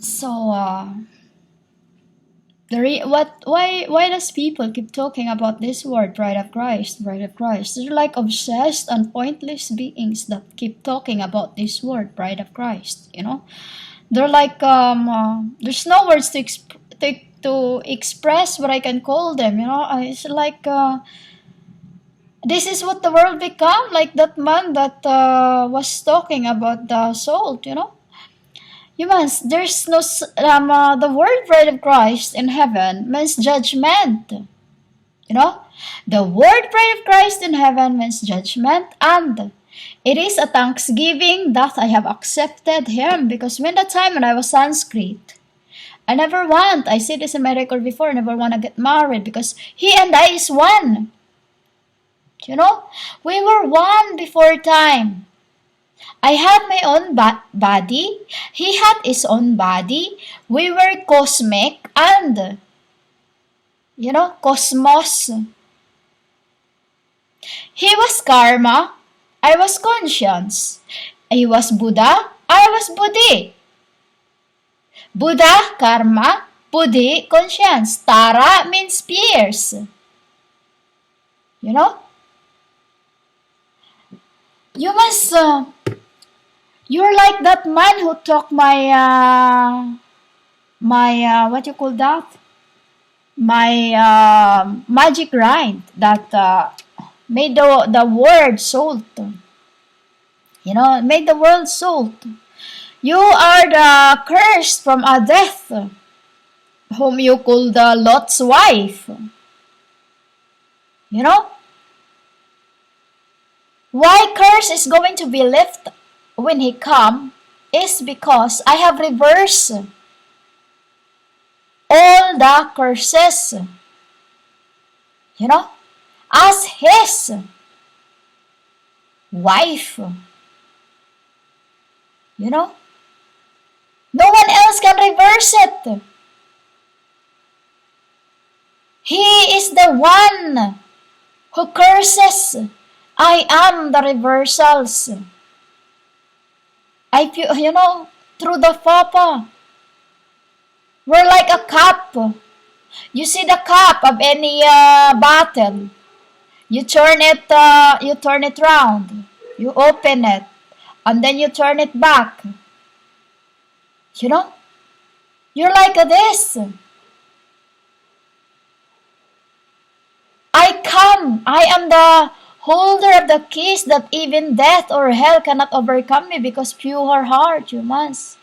So, why does people keep talking about this word, bride of Christ, bride of Christ? They're like obsessed and pointless beings that keep talking about this word, bride of Christ. They're like there's no words to express what I can call them. It's like this is what the world become, like that man that was talking about the salt. Humans, there's no, the word bride of Christ in heaven means judgment. The word bride of Christ in heaven means judgment, and it is a thanksgiving that I have accepted him, because when the time when I was Sanskrit, I said this in my record before, I never want to get married because he and I is one. We were one before time. I had my own body. He had his own body. We were cosmic and, cosmos. He was karma. I was conscience. He was Buddha. I was Buddhi. Buddha, karma. Buddhi, conscience. Tara means pierce. You must... You're like that man who took my what you call that? My magic rind that made the word salt. Made the world salt. You are the cursed from a death, whom you call the Lot's wife. Why curse is going to be lifted when he come is because I have reversed all the curses, as his wife. No one else can reverse it. He is the one who curses. I am the reversals. Through the Papa. We're like a cup. You see the cup of any bottle. You turn it round. You open it. And then you turn it back. You're like this. I am the holder of the keys that even death or hell cannot overcome me, because pure heart you must.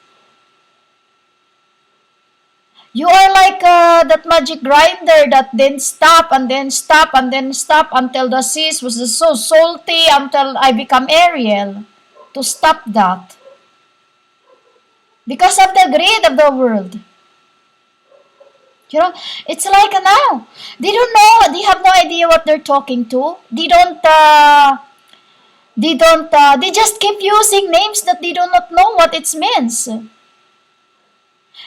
You are like that magic grinder that then stop and then stop and then stop until the seas was so salty until I become Ariel to stop that. Because of the greed of the world. It's like now. They don't know. They have no idea what they're talking to. They just keep using names that they do not know what it means.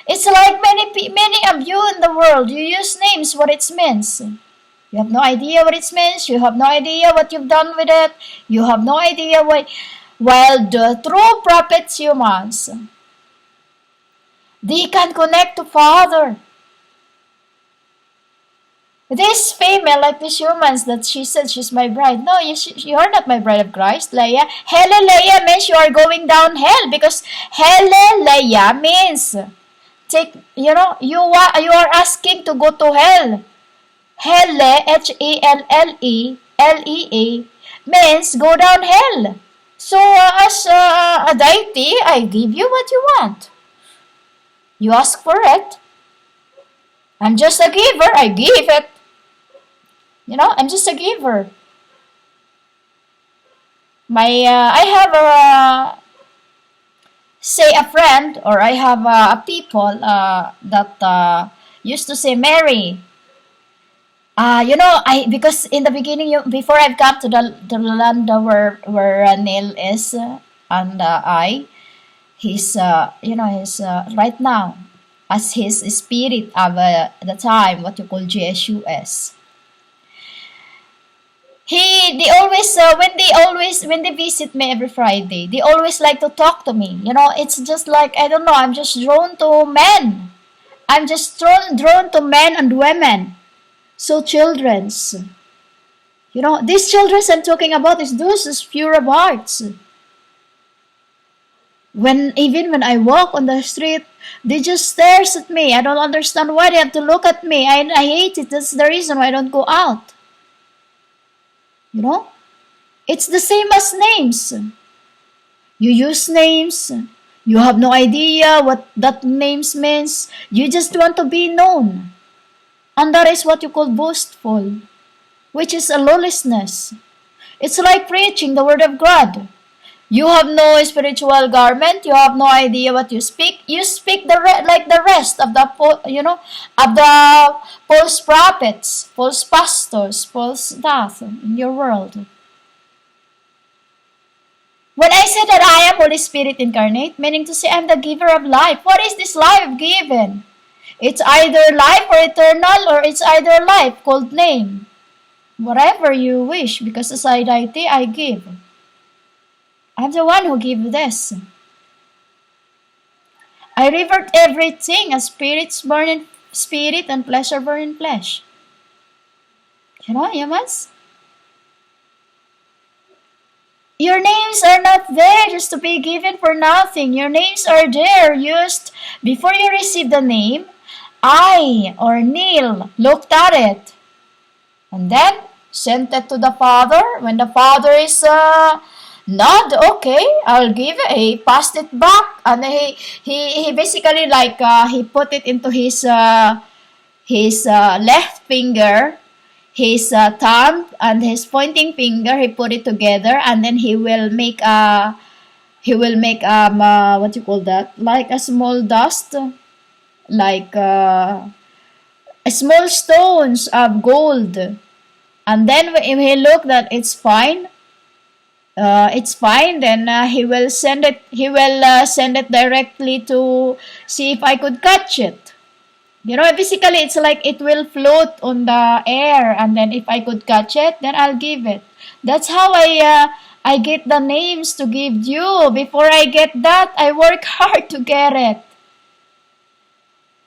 It's like many of you in the world, you use names what it means. You have no idea what it means. You have no idea what you've done with it. You have no idea why. While the true prophets, humans, they can connect to Father. This female, like these humans that she said she's my bride. No, you are not my bride of Christ, Leia. Hallelujah means you are going down hell, because Hallelujah means you are asking to go to hell. Helle, Hellelea, means go down hell. So as a deity, I give you what you want. You ask for it. I'm just a giver. I give it. I'm just a giver. I have a friend, or I have a people that used to say Mary. Because in the beginning, before I've come to the land where Neil is, and he's right now as his spirit of the time, what you call GSUS. They always when they visit me every Friday, they always like to talk to me. It's just like, I don't know, I'm just drawn to men. I'm just drawn to men and women. So children's. These children I'm talking about is those is pure of hearts. Even when I walk on the street, they just stares at me. I don't understand why they have to look at me. I hate it. That's the reason why I don't go out. You know? It's the same as names. You use names. You have no idea what that names means. You just want to be known. And that is what you call boastful, which is a lawlessness. It's like preaching the word of God. You have no spiritual garment. You have no idea what you speak. You speak like the rest of the false prophets, false pastors, false stuff in your world. When I say that I am Holy Spirit incarnate, meaning to say I'm the giver of life. What is this life given? It's either life or eternal, or it's either life called name. Whatever you wish, because as I deity, I give. I'm the one who gives this. I revert everything as spirits born in spirit and flesh are born in flesh. Humans? Your names are not there just to be given for nothing. Your names are there used before you receive the name. I or Neil looked at it and then sent it to the Father. When the Father is nod, okay, I'll give it. He passed it back, and he basically he put it into his left finger, his thumb, and his pointing finger. He put it together, and then he will make what you call that, like a small dust, like small stones of gold, and then when he look that it's fine. Then he will send it. He will send it directly to see if I could catch it. Basically, it's like it will float on the air, and then if I could catch it, then I'll give it. That's how I get the names to give you. Before I get that, I work hard to get it,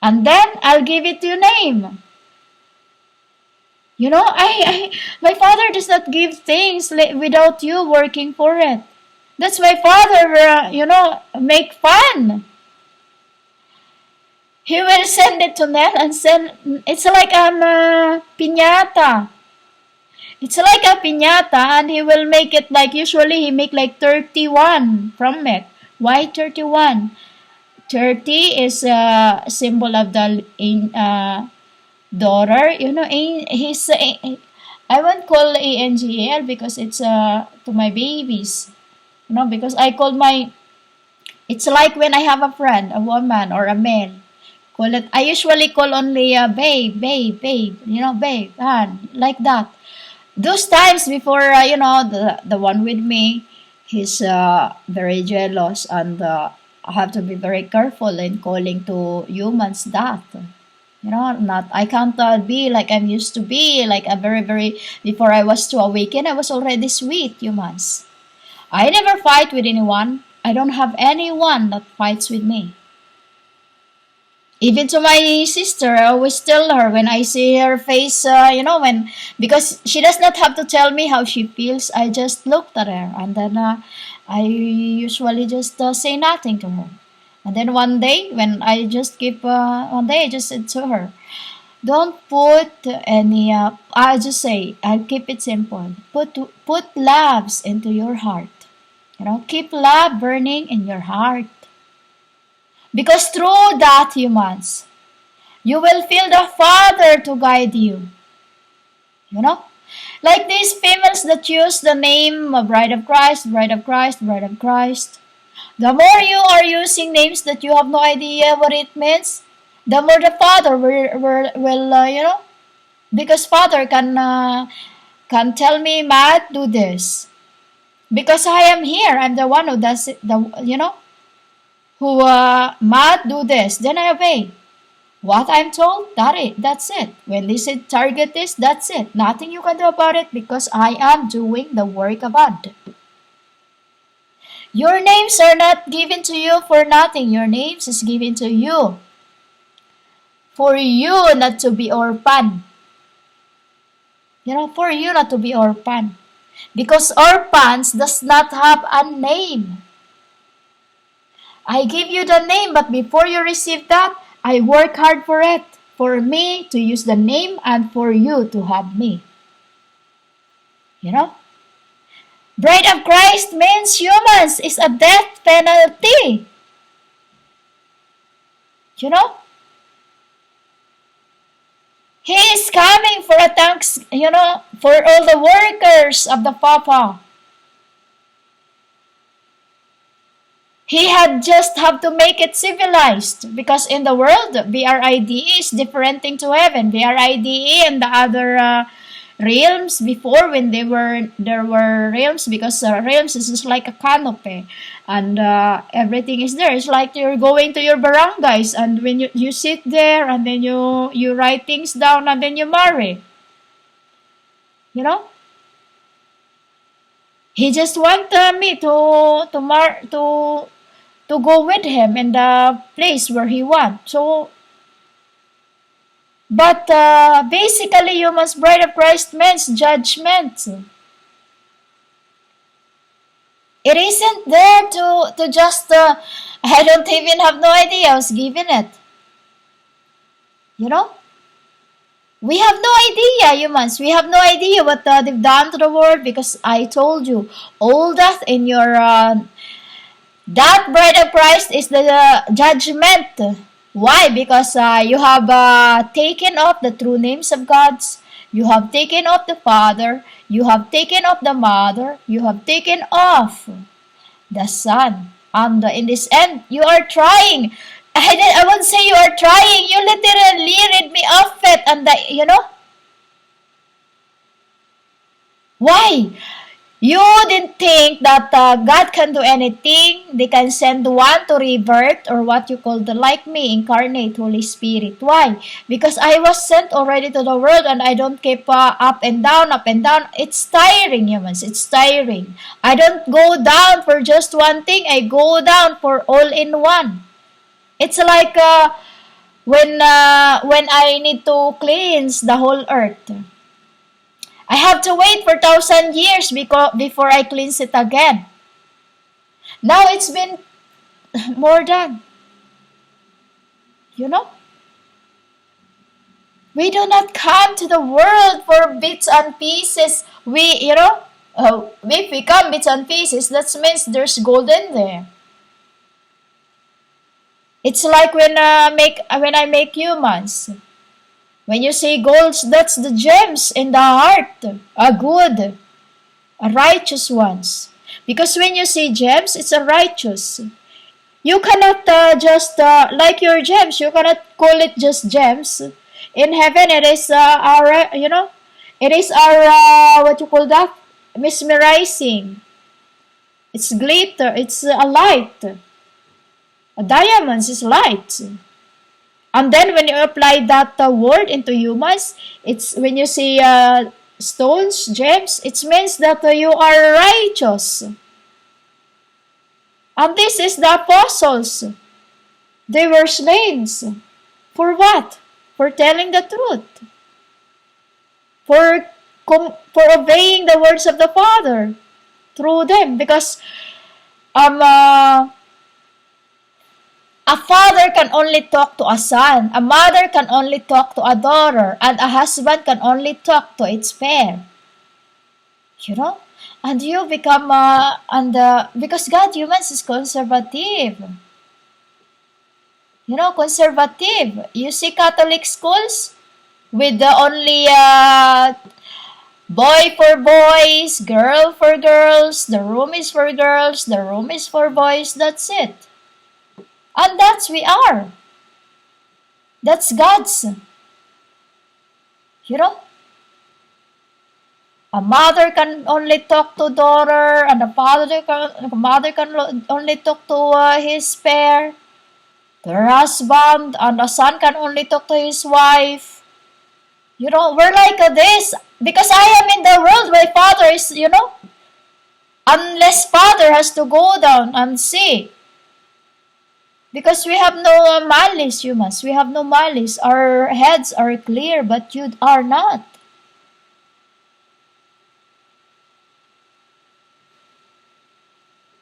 and then I'll give it your name. My Father does not give things without you working for it. That's why Father, make fun. He will send it to Nell and it's like a piñata. It's like a piñata, and he will make it like, usually he make like 31 from it. Why 31? 30 is a symbol of the daughter. He's I won't call angel because it's to my babies. Because it's like when I have a friend, a woman or a male. I usually call only babe, babe, babe, babe, like that. Those times before, the one with me, he's very jealous, and I have to be very careful in calling to humans that. I can't be like I'm used to be, like a very, very, before I was to awaken, I was already sweet, humans. I never fight with anyone. I don't have anyone that fights with me. Even to my sister, I always tell her when I see her face, because she does not have to tell me how she feels. I just looked at her, and then I usually just say nothing to her. And then one day, when I just I just said to her, don't put any, I'll just say, I'll keep it simple. Put loves into your heart. Keep love burning in your heart. Because through that, humans, you will feel the Father to guide you. Like these females that use the name Bride of Christ, Bride of Christ, Bride of Christ. The more you are using names that you have no idea what it means, the more the Father will because Father can tell me, Matt, do this. Because I am here, I'm the one who does it, who, Matt, do this. Then I obey. What I'm told, that's it. When they say target this, that's it. Nothing you can do about it because I am doing the work of God. Your names are not given to you for nothing. Your names is given to you for you not to be orphan. For you not to be orphan. Because orphans does not have a name. I give you the name, but before you receive that, I work hard for it. For me to use the name and for you to have me. Bride of Christ means humans is a death penalty. He is coming for a thanks, for all the workers of the Papa. He had just have to make it civilized because in the world, BRIDE is different thing to heaven. BRIDE and the other realms before when there were realms because realms is just like a canopy and everything is there. It's like you're going to your barangays and when you sit there and then you write things down and then you marry. He just want me to go with him in the place where he wants. But basically, humans, bride of Christ means judgment. It isn't there to just, I don't even have no idea I was given it. We have no idea, humans. We have no idea what they've done to the world because I told you, all that in your, that bride of Christ is the judgment. Why? Because you have taken off the true names of God's. You have taken off the Father. You have taken off the Mother. You have taken off the Son. And in this end, you are trying. I won't say you are trying. You literally read me off it. And why? You didn't think that God can do anything. They can send one to revert or what you call the like me, incarnate Holy Spirit. Why? Because I was sent already to the world and I don't keep up and down, up and down. It's tiring, humans. It's tiring. I don't go down for just one thing. I go down for all in one. It's like when I need to cleanse the whole earth. I have to wait for 1,000 years before I cleanse it again. Now it's been more than. We do not come to the world for bits and pieces. If we come bits and pieces, that means there's gold in there. It's like when I make humans. When you say golds, that's the gems in the heart, a good, a righteous ones. Because when you say gems, it's a righteous. You cannot just, like your gems, you cannot call it just gems. In heaven, it is it is our, what you call that? Mesmerizing. It's glitter, it's a light. A diamonds is light. And then when you apply that word into humans, it's when you see stones, gems, it means that you are righteous. And this is the apostles. They were slaves. For what? For telling the truth. For obeying the words of the Father through them. Because a father can only talk to a son. A mother can only talk to a daughter. And a husband can only talk to its pair. And you become, because God, humans is conservative. Conservative. You see Catholic schools with the only boy for boys, girl for girls, the room is for girls, the room is for boys, that's it. And that's we are. That's God's. A mother can only talk to daughter, and a mother can only talk to his pair. their husband, and the son can only talk to his wife. We're like this. Because I am in the world, my father is, unless father has to go down and see. Because we have no malice, humans. We have no malice. Our heads are clear, but you are not.